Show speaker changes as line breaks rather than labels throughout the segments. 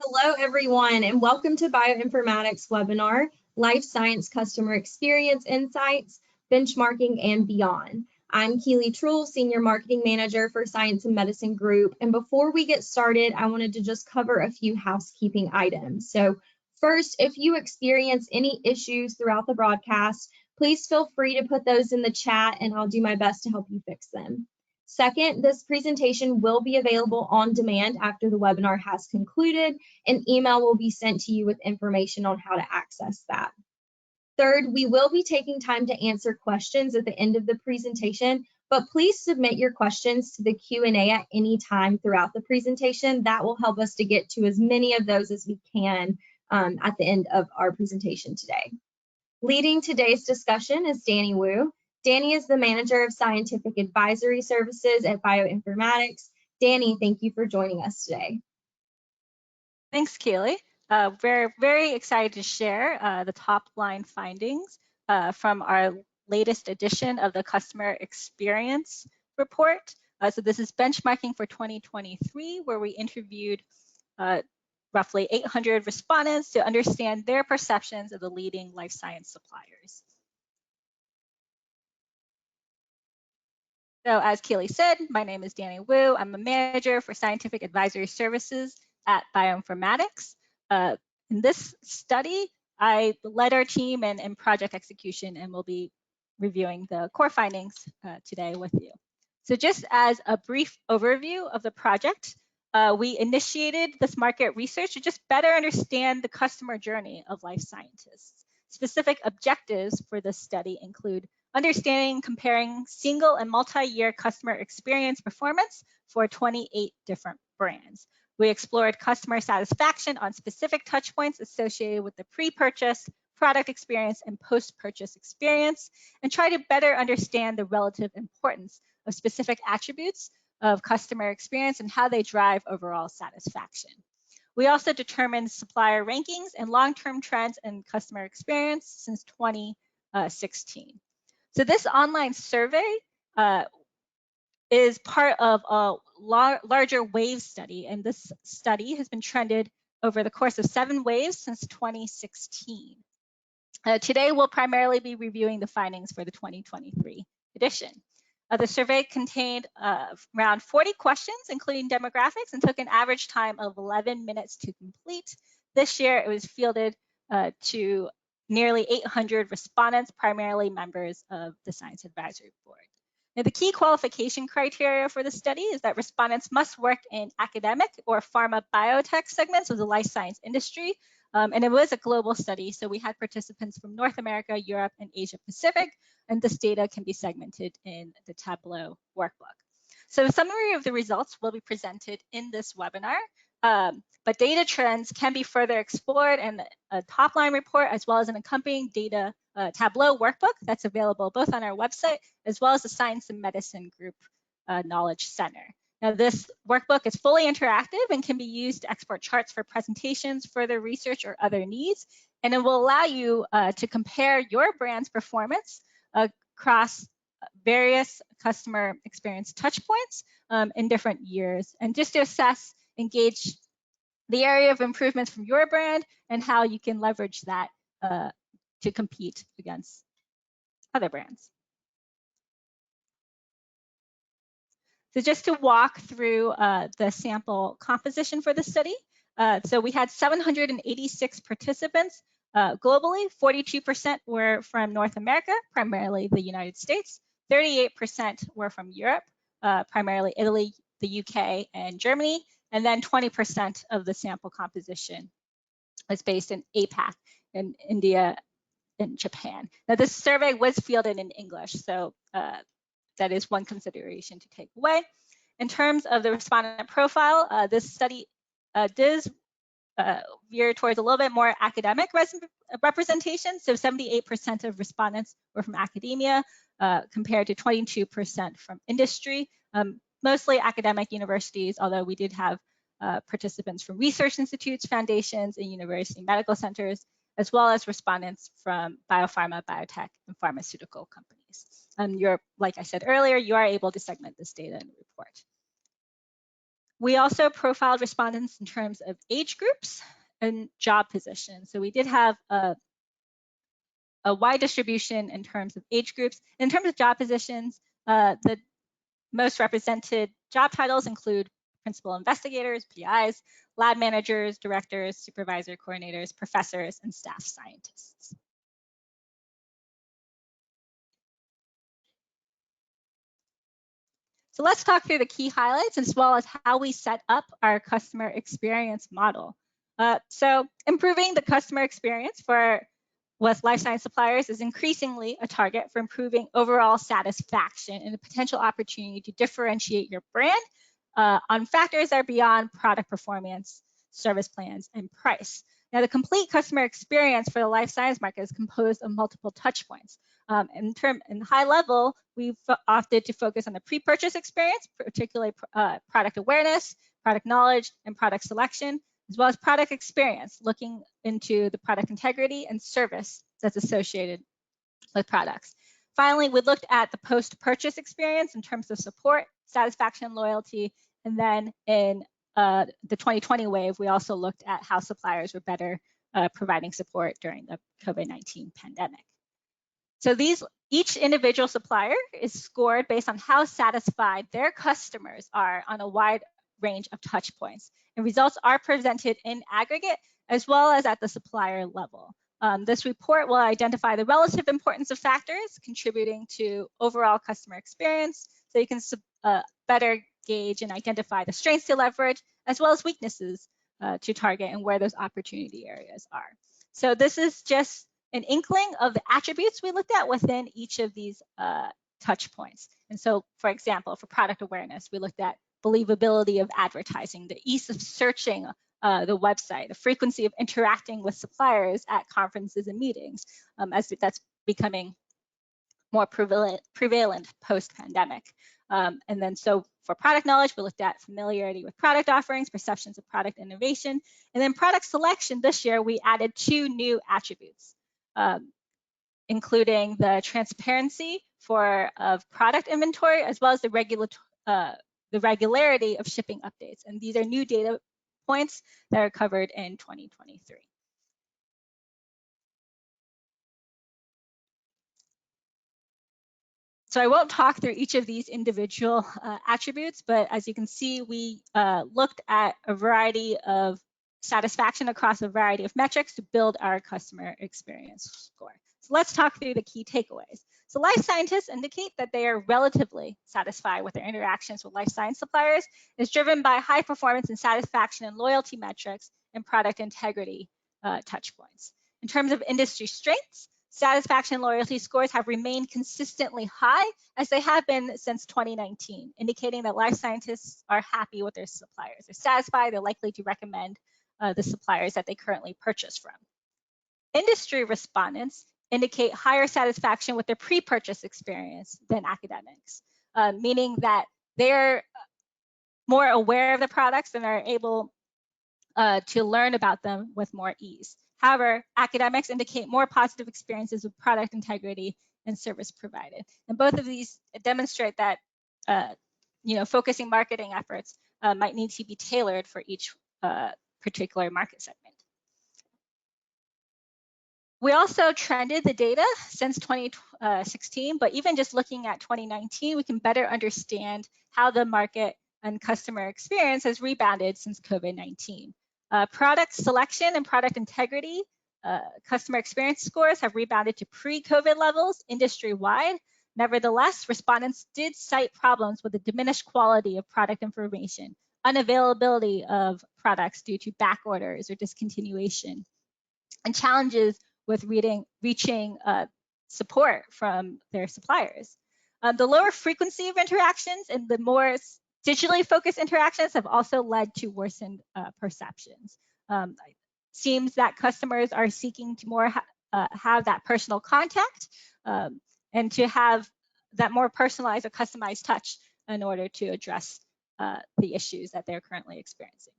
Hello, everyone, and welcome to Bioinformatics webinar, Life Science Customer Experience Insights, Benchmarking, and Beyond. I'm Keely Trull, Senior Marketing Manager for Science and Medicine Group. And before we get started, I wanted to just cover a few housekeeping items. So first, if you experience any issues throughout the broadcast, please feel free to put those in the chat and I'll do my best to help you fix them. Second, this presentation will be available on demand after the webinar has concluded. An email will be sent to you with information on how to access that. Third, we will be taking time to answer questions at the end of the presentation, but please submit your questions to the Q&A at any time throughout the presentation. That will help us to get to as many of those as we can at the end of our presentation today. Leading today's discussion is Danny Wu. Danny is the Manager of Scientific Advisory Services at Bioinformatics. Danny, thank you for joining us today.
Thanks, Keely. We're very excited to share the top line findings from our latest edition of the Customer Experience Report. So this is benchmarking for 2023, where we interviewed roughly 800 respondents to understand their perceptions of the leading life science suppliers. So as Keely said, my name is Danny Wu. I'm a manager for scientific advisory services at Bioinformatics. In this study, I led our team in project execution and will be reviewing the core findings today with you. So just as a brief overview of the project, we initiated this market research to just better understand the customer journey of life scientists. Specific objectives for this study include understanding, comparing single and multi-year customer experience performance for 28 different brands. We explored customer satisfaction on specific touch points associated with the pre-purchase, product experience, and post-purchase experience, and try to better understand the relative importance of specific attributes of customer experience and how they drive overall satisfaction. We also determined supplier rankings and long-term trends in customer experience since 2016. So this online survey is part of a larger wave study, and this study has been trended over the course of 7 waves since 2016. Today, we'll primarily be reviewing the findings for the 2023 edition. The survey contained around 40 questions, including demographics, and took an average time of 11 minutes to complete. This year, it was fielded to nearly 800 respondents, primarily members of the Science Advisory Board. Now, the key qualification criteria for the study is that respondents must work in academic or pharma biotech segments of the life science industry, and it was a global study, so we had participants from North America, Europe, and Asia Pacific, and this data can be segmented in the Tableau workbook. So a summary of the results will be presented in this webinar, but data trends can be further explored in a top-line report as well as an accompanying data Tableau workbook that's available both on our website as well as the Science and Medicine Group Knowledge Center. Now, this workbook is fully interactive and can be used to export charts for presentations, further research, or other needs, and it will allow you to compare your brand's performance across various customer experience touchpoints in different years, and just to assess, engage the area of improvements from your brand and how you can leverage that to compete against other brands. So just to walk through the sample composition for the study. So we had 786 participants globally. 42% were from North America, primarily the United States. 38% were from Europe, primarily Italy, the UK, and Germany. And then 20% of the sample composition was based in APAC, in India, and Japan. Now, this survey was fielded in English, so that is one consideration to take away. In terms of the respondent profile, this study does veer towards a little bit more academic representation. So 78% of respondents were from academia, compared to 22% from industry, mostly academic universities, although we did have participants from research institutes, foundations, and university medical centers, as well as respondents from biopharma, biotech, and pharmaceutical companies. Like I said earlier, you are able to segment this data in the report. We also profiled respondents in terms of age groups and job positions. So we did have a wide distribution in terms of age groups. In terms of job positions, the most represented job titles include principal investigators, PIs, lab managers, directors, supervisor coordinators, professors, and staff scientists. So let's talk through the key highlights as well as how we set up our customer experience model. So improving the customer experience with life science suppliers is increasingly a target for improving overall satisfaction and a potential opportunity to differentiate your brand on factors that are beyond product performance, service plans, and price. Now, the complete customer experience for the life science market is composed of multiple touch points. In high level, we've opted to focus on the pre-purchase experience, particularly product awareness, product knowledge, and product selection, as well as product experience, looking into the product integrity and service that's associated with products. Finally, we looked at the post-purchase experience in terms of support, satisfaction, loyalty, and then in the 2020 wave, we also looked at how suppliers were better providing support during the COVID-19 pandemic. So each individual supplier is scored based on how satisfied their customers are on a wide range of touch points. And results are presented in aggregate as well as at the supplier level. This report will identify the relative importance of factors contributing to overall customer experience, so you can better gauge and identify the strengths to leverage as well as weaknesses to target and where those opportunity areas are. So this is just an inkling of the attributes we looked at within each of these touch points. And so, for example, for product awareness, we looked at believability of advertising, the ease of searching the website, the frequency of interacting with suppliers at conferences and meetings, as that's becoming more prevalent post-pandemic. And then so for product knowledge, we looked at familiarity with product offerings, perceptions of product innovation, and then product selection. This year, we added 2 new attributes, including the transparency of product inventory, as well as the regularity of shipping updates. And these are new data points that are covered in 2023. So I won't talk through each of these individual attributes, but as you can see, we looked at a variety of satisfaction across a variety of metrics to build our customer experience score. So let's talk through the key takeaways. So life scientists indicate that they are relatively satisfied with their interactions with life science suppliers. It's driven by high performance and satisfaction and loyalty metrics and product integrity touch points. In terms of industry strengths, satisfaction and loyalty scores have remained consistently high as they have been since 2019, indicating that life scientists are happy with their suppliers. They're satisfied, they're likely to recommend the suppliers that they currently purchase from. Industry respondents indicate higher satisfaction with their pre-purchase experience than academics, meaning that they're more aware of the products and are able to learn about them with more ease. However, academics indicate more positive experiences with product integrity and service provided. And both of these demonstrate that focusing marketing efforts might need to be tailored for each particular market segment. We also trended the data since 2016, but even just looking at 2019, we can better understand how the market and customer experience has rebounded since COVID-19. Product selection and product integrity customer experience scores have rebounded to pre-COVID levels industry-wide. Nevertheless, respondents did cite problems with the diminished quality of product information, unavailability of products due to back orders or discontinuation, and challenges with reaching support from their suppliers. The lower frequency of interactions and the more digitally focused interactions have also led to worsened perceptions. It seems that customers are seeking to more have that personal contact and to have that more personalized or customized touch in order to address the issues that they're currently experiencing.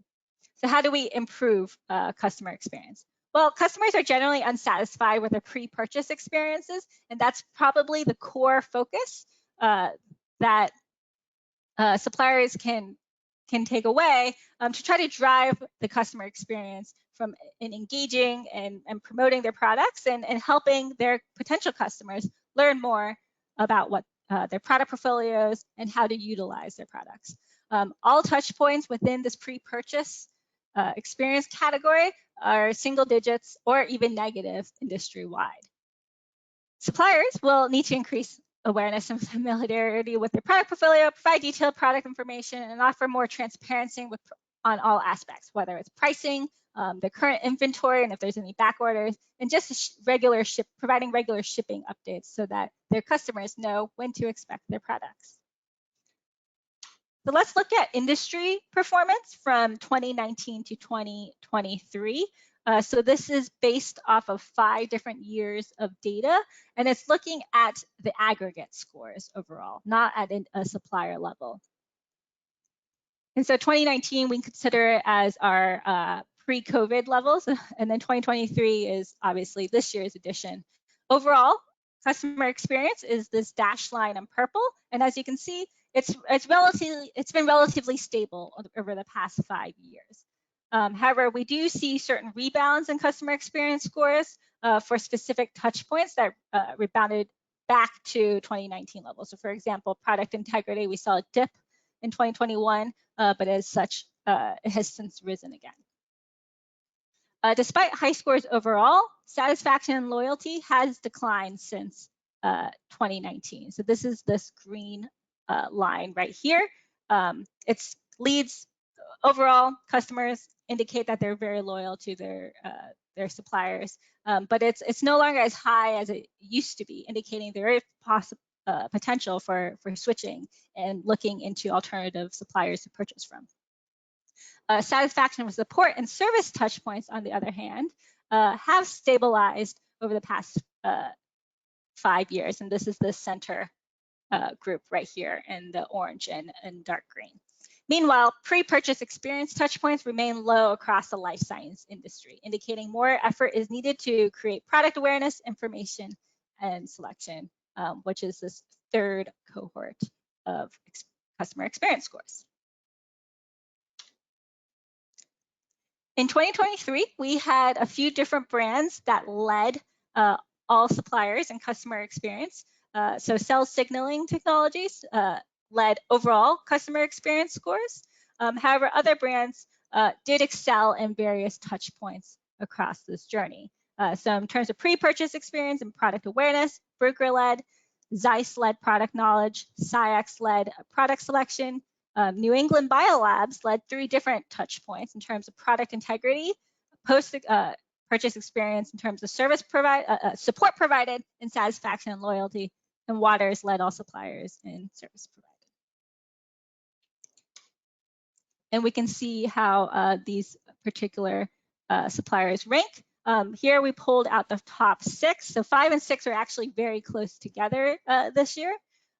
So how do we improve customer experience? Well, customers are generally unsatisfied with their pre-purchase experiences, and that's probably the core focus that suppliers can can take away to try to drive the customer experience from in engaging and promoting their products and helping their potential customers learn more about what their product portfolios and how to utilize their products. All touch points within this pre-purchase experience category are single digits or even negative industry-wide. Suppliers will need to increase awareness and familiarity with their product portfolio, provide detailed product information, and offer more transparency on all aspects, whether it's pricing, their current inventory, and if there's any back orders, and just providing regular shipping updates so that their customers know when to expect their products. So let's look at industry performance from 2019 to 2023. So this is based off of 5 different years of data, and it's looking at the aggregate scores overall, not at a supplier level. And so 2019, we consider it as our pre-COVID levels, and then 2023 is obviously this year's edition. Overall, customer experience is this dashed line in purple, and as you can see, it's been relatively stable over the past 5 years. However, we do see certain rebounds in customer experience scores for specific touch points that rebounded back to 2019 levels. So for example, product integrity, we saw a dip in 2021, but as such, it has since risen again. Despite high scores overall, satisfaction and loyalty has declined since 2019. So this is this green line right here. It's leads overall, customers indicate that they're very loyal to their suppliers, but it's no longer as high as it used to be, indicating there is potential for switching and looking into alternative suppliers to purchase from. Satisfaction with support and service touchpoints, on the other hand, have stabilized over the past 5 years, and this is the center group right here in the orange and dark green. Meanwhile, pre-purchase experience touchpoints remain low across the life science industry, indicating more effort is needed to create product awareness, information, and selection, which is this 3rd cohort of customer experience scores. In 2023, we had a few different brands that led all suppliers in customer experience. So cell signaling technologies led overall customer experience scores. However, other brands did excel in various touch points across this journey. So in terms of pre-purchase experience and product awareness, Bruker led, Zeiss led product knowledge, SciEx led product selection, New England Biolabs led 3 different touch points in terms of product integrity, post-purchase experience in terms of service support provided, and satisfaction and loyalty, and Waters led all suppliers in service provided. And we can see how these particular suppliers rank. Here we pulled out the top 6. So 5 and 6 are actually very close together this year.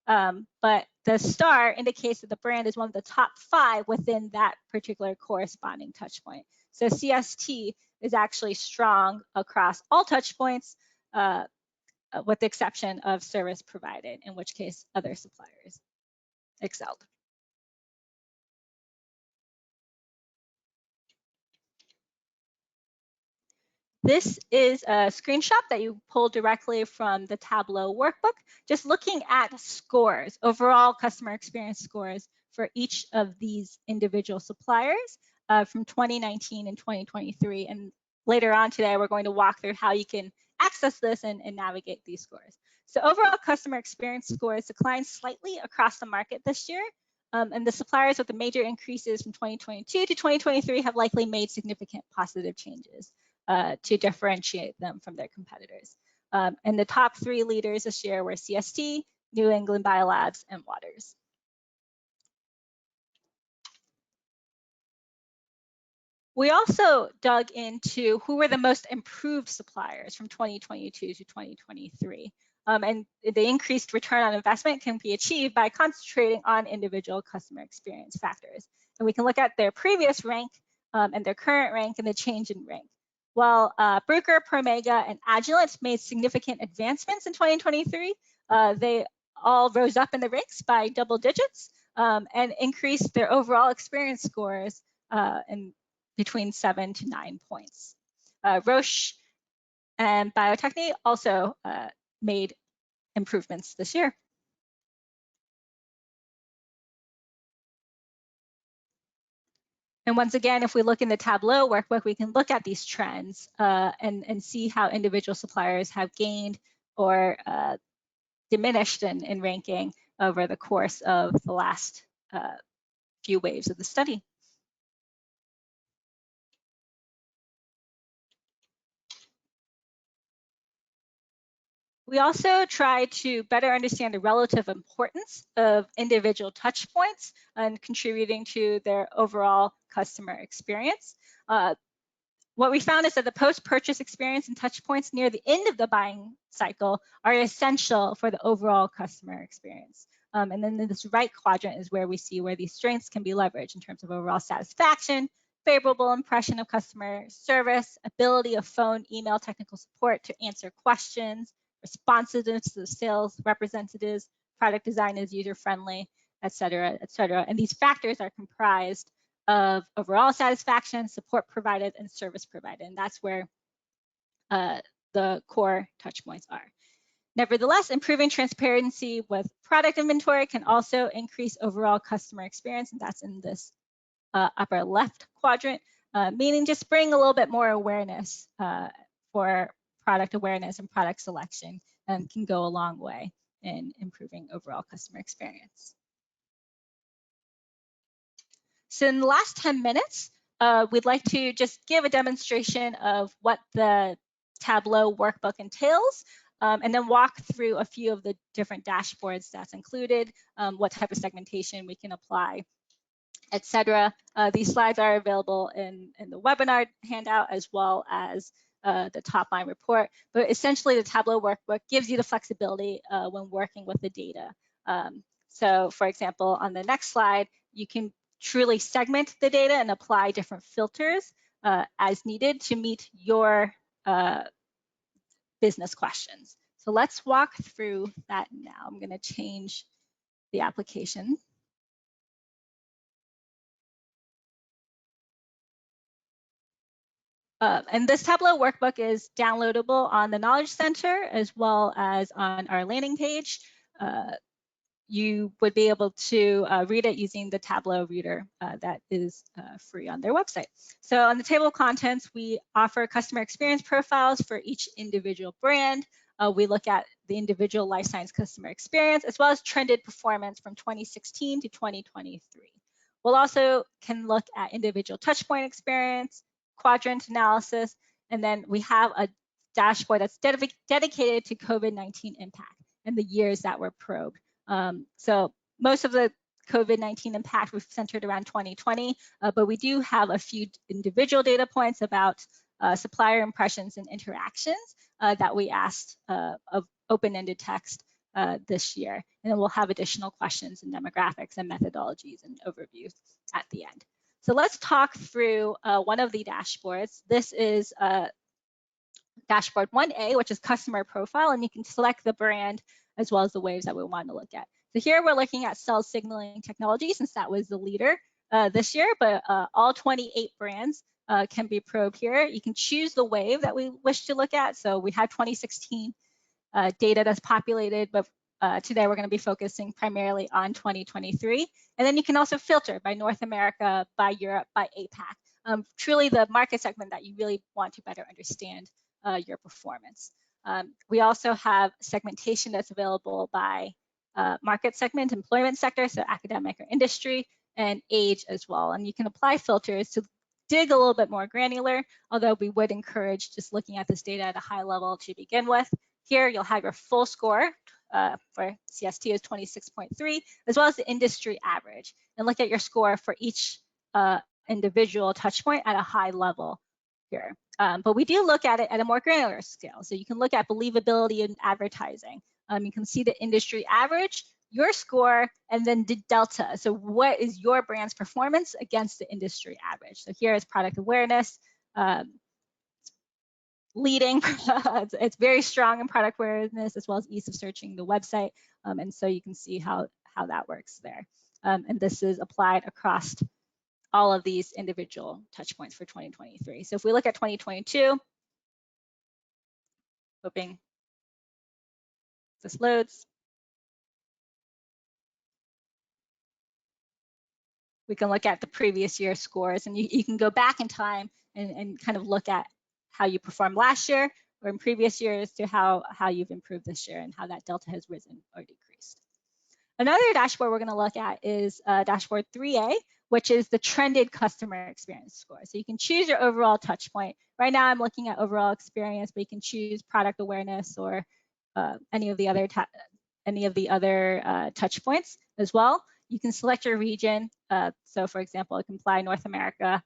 But the star indicates that the brand is one of the top 5 within that particular corresponding touch point. So CST is actually strong across all touch points, with the exception of service provided, in which case other suppliers excelled. This is a screenshot that you pulled directly from the Tableau workbook, just looking at scores, overall customer experience scores for each of these individual suppliers from 2019 and 2023. And later on today, we're going to walk through how you can access this and navigate these scores. So overall customer experience scores declined slightly across the market this year. And the suppliers with the major increases from 2022 to 2023 have likely made significant positive changes to differentiate them from their competitors. And the top 3 leaders this year were CST, New England Biolabs, and Waters. We also dug into who were the most improved suppliers from 2022 to 2023. And the increased return on investment can be achieved by concentrating on individual customer experience factors. And we can look at their previous rank and their current rank and the change in rank. While Bruker, Promega, and Agilent made significant advancements in 2023, they all rose up in the ranks by double digits. and increase their overall experience scores in between 7 to 9 points. Roche and Biotechne also made improvements this year. And once again, if we look in the Tableau workbook, we can look at these trends and see how individual suppliers have gained or diminished in ranking over the course of the last few waves of the study. We also try to better understand the relative importance of individual touch points and contributing to their overall customer experience. What we found is that the post-purchase experience and touch points near the end of the buying cycle are essential for the overall customer experience. And then this right quadrant is where we see where these strengths can be leveraged in terms of overall satisfaction, favorable impression of customer service, ability of phone, email, technical support to answer questions, responsiveness to the sales representatives, product design is user-friendly, et cetera, et cetera. And these factors are comprised of overall satisfaction, support provided, and service provided. And that's where the core touch points are. Nevertheless, improving transparency with product inventory can also increase overall customer experience, and that's in this upper left quadrant, meaning just bring a little bit more awareness for product awareness and product selection can go a long way in improving overall customer experience. So in the last 10 minutes, we'd like to just give a demonstration of what the Tableau workbook entails, and then walk through a few of the different dashboards that's included, what type of segmentation we can apply, etc. These slides are available in the webinar handout as well as the top line report. But essentially, the Tableau workbook gives you the flexibility when working with the data. So for example, on the next slide, you can truly segment the data and apply different filters as needed to meet your business questions. So let's walk through that now. I'm going to change the application. And this Tableau workbook is downloadable on the Knowledge Center as well as on our landing page. You would be able to read it using the Tableau reader that is free on their website. So on the table of contents, we offer customer experience profiles for each individual brand. We look at the individual life science customer experience as well as trended performance from 2016 to 2023. We'll also can look at individual touchpoint experience, quadrant analysis, and then we have a dashboard that's dedicated to COVID-19 impact and the years that were probed. So most of the COVID-19 impact was centered around 2020, but we do have a few individual data points about supplier impressions and interactions that we asked of open-ended text this year. And then we'll have additional questions and demographics and methodologies and overviews at the end. So let's talk through one of the dashboards. This is dashboard 1A, which is customer profile, and you can select the brand as well as the waves that we want to look at. So here we're looking at cell signaling technology since that was the leader this year, but all 28 brands can be probed here. You can choose the wave that we wish to look at. So we have 2016 data that's populated, but today we're going to be focusing primarily on 2023. And then you can also filter by North America, by Europe, by APAC. Truly the market segment that you really want to better understand your performance. We also have segmentation that's available by market segment, employment sector, so academic or industry, and age as well. And you can apply filters to dig a little bit more granular, although we would encourage just looking at this data at a high level to begin with. Here you'll have your full score for CST is 26.3, as well as the industry average, and look at your score for each individual touch point at a high level here. But we do look at it at a more granular scale. So you can look at believability in advertising. You can see the industry average, your score, and then the delta. So what is your brand's performance against the industry average? So here is product awareness. Leading, it's very strong in product awareness as well as ease of searching the website. And so you can see how that works there. And this is applied across all of these individual touch points for 2023. So if we look at 2022, hoping this loads, we can look at the previous year scores, and you can go back in time and kind of look at how you performed last year or in previous years to how you've improved this year and how that delta has risen or decreased. Another dashboard we're going to look at is dashboard 3A, which is the trended customer experience score. So you can choose your overall touch point. Right now I'm looking at overall experience, but you can choose product awareness or any of the other touch points as well. You can select your region. So for example, I can apply North America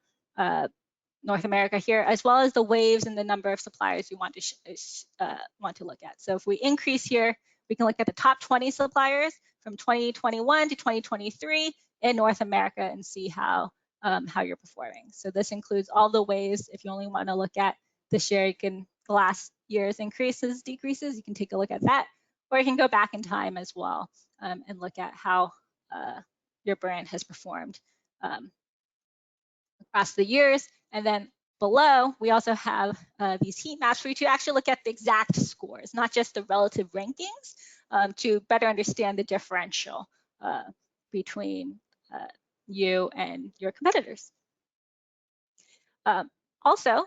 here, as well as the waves and the number of suppliers you want to look at. So if we increase here, we can look at the top 20 suppliers from 2021 to 2023 in North America and see how you're performing. So this includes all the waves. If you only want to look at this year, you can the last year's increases, decreases, you can take a look at that, or you can go back in time as well and look at how your brand has performed across the years. And then below, we also have these heat maps for you to actually look at the exact scores, not just the relative rankings, to better understand the differential between you and your competitors. Also,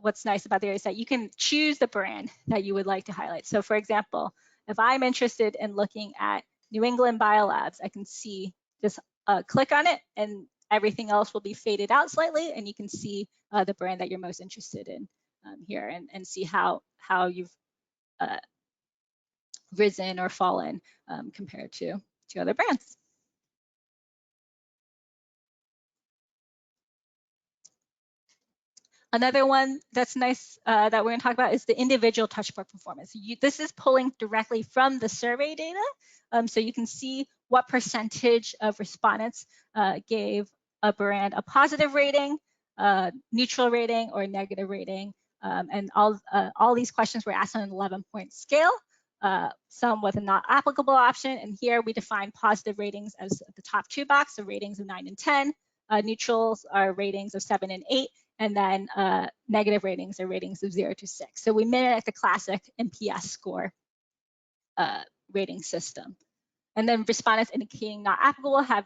what's nice about there is that you can choose the brand that you would like to highlight. So for example, if I'm interested in looking at New England Biolabs, I can see, just click on it and everything else will be faded out slightly, and you can see the brand that you're most interested in here and see how you've risen or fallen compared to other brands. Another one that's nice that we're going to talk about is the individual touchpoint performance. This is pulling directly from the survey data. So you can see what percentage of respondents gave a brand a positive rating, neutral rating, or negative rating. And all these questions were asked on an 11-point scale, some with a not applicable option. And here we define positive ratings as the top two box, so ratings of 9 and 10. Neutrals are ratings of 7 and 8. And then negative ratings are ratings of 0 to 6. So we mimic the classic NPS score rating system. And then respondents indicating not applicable have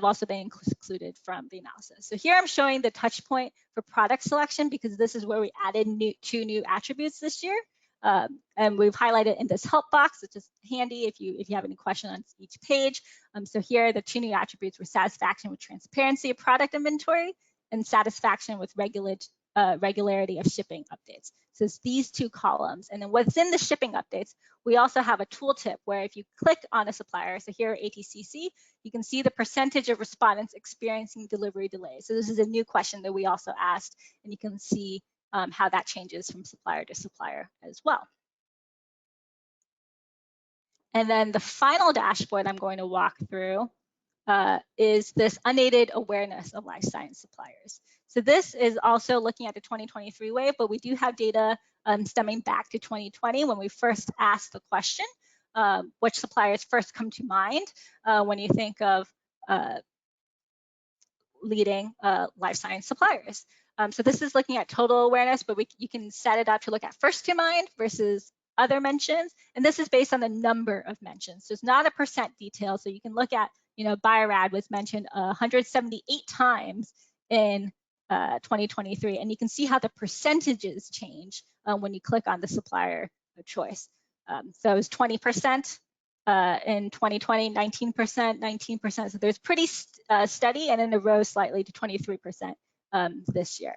also been excluded from the analysis. So here I'm showing the touch point for product selection because this is where we added two new attributes this year. And we've highlighted in this help box, which is handy if you have any question on each page. So here the two new attributes were satisfaction with transparency of product inventory and satisfaction with regularity of shipping updates. So it's these two columns. And then within the shipping updates, we also have a tooltip where if you click on a supplier, so here ATCC, you can see the percentage of respondents experiencing delivery delays. So this is a new question that we also asked, and you can see how that changes from supplier to supplier as well. And then the final dashboard I'm going to walk through is this unaided awareness of life science suppliers. So this is also looking at the 2023 wave, but we do have data stemming back to 2020 when we first asked the question, which suppliers first come to mind when you think of leading life science suppliers. So this is looking at total awareness, but you can set it up to look at first to mind versus other mentions. And this is based on the number of mentions. So it's not a percent detail. So you can look at, Biorad was mentioned 178 times in 2023. And you can see how the percentages change when you click on the supplier of choice. So it was 20%. In 2020, 19%, 19%. So there's pretty steady, and then it rose slightly to 23% this year.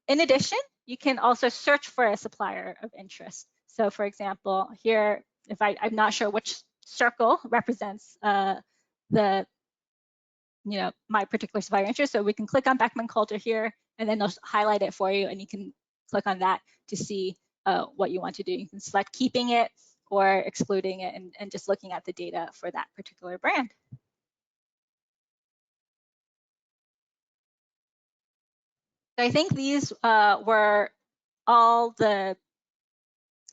In addition, you can also search for a supplier of interest. So for example, here, if I'm not sure which circle represents my particular supplier interest, so we can click on Beckman Coulter here, and then they'll highlight it for you, and you can click on that to see what you want to do. You can select keeping it or excluding it and just looking at the data for that particular brand. I think these were all the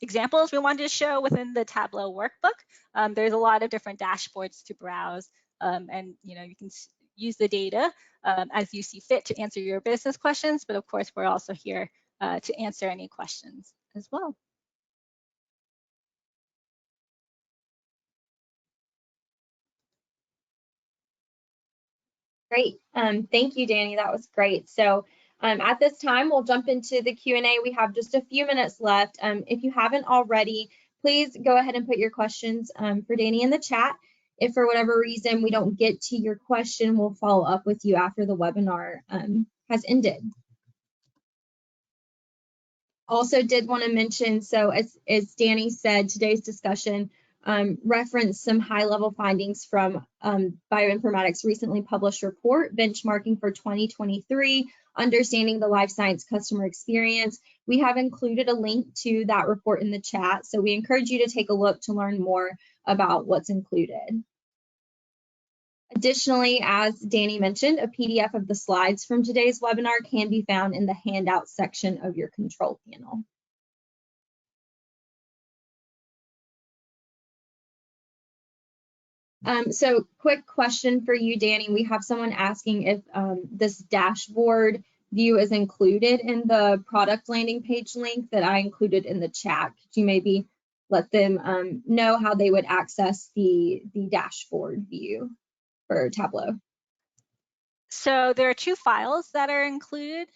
examples we wanted to show within the Tableau workbook. There's a lot of different dashboards to browse, and you can use the data as you see fit to answer your business questions. But of course, we're also here to answer any questions as well.
Great. Thank you, Danny. That was great. So at this time, we'll jump into the Q&A. We have just a few minutes left. If you haven't already, please go ahead and put your questions for Danny in the chat. If for whatever reason we don't get to your question, we'll follow up with you after the webinar has ended. Also did want to mention, so as Danny said, today's discussion referenced some high-level findings from Bioinformatics' recently published report, Benchmarking for 2023, Understanding the Life Science Customer Experience. We have included a link to that report in the chat, so we encourage you to take a look to learn more about what's included. Additionally, as Danny mentioned, a PDF of the slides from today's webinar can be found in the handout section of your control panel. So quick question for you, Danny. We have someone asking if this dashboard view is included in the product landing page link that I included in the chat. Could you maybe let them know how they would access the dashboard view for Tableau?
So there are two files that are included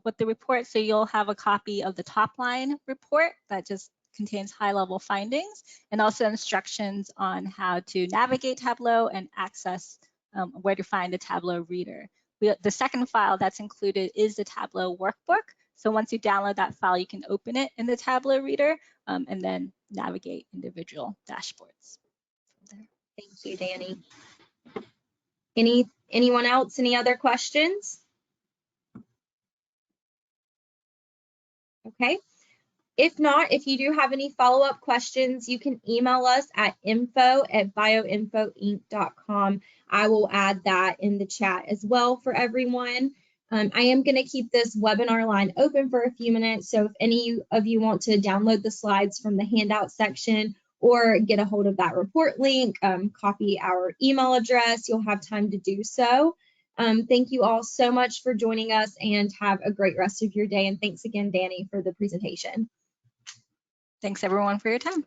with the report. So you'll have a copy of the top line report that just contains high-level findings, and also instructions on how to navigate Tableau and access where to find the Tableau reader. The second file that's included is the Tableau workbook. So once you download that file, you can open it in the Tableau reader and then navigate individual dashboards.
Thank you, Danny. Anyone else? Any other questions? Okay. If not, if you do have any follow-up questions, you can email us at info@bioinfoinc.com. I will add that in the chat as well for everyone. I am going to keep this webinar line open for a few minutes, so if any of you want to download the slides from the handout section or get a hold of that report link, copy our email address, you'll have time to do so. Thank you all so much for joining us, and have a great rest of your day. And thanks again, Danny, for the presentation.
Thanks everyone for your time.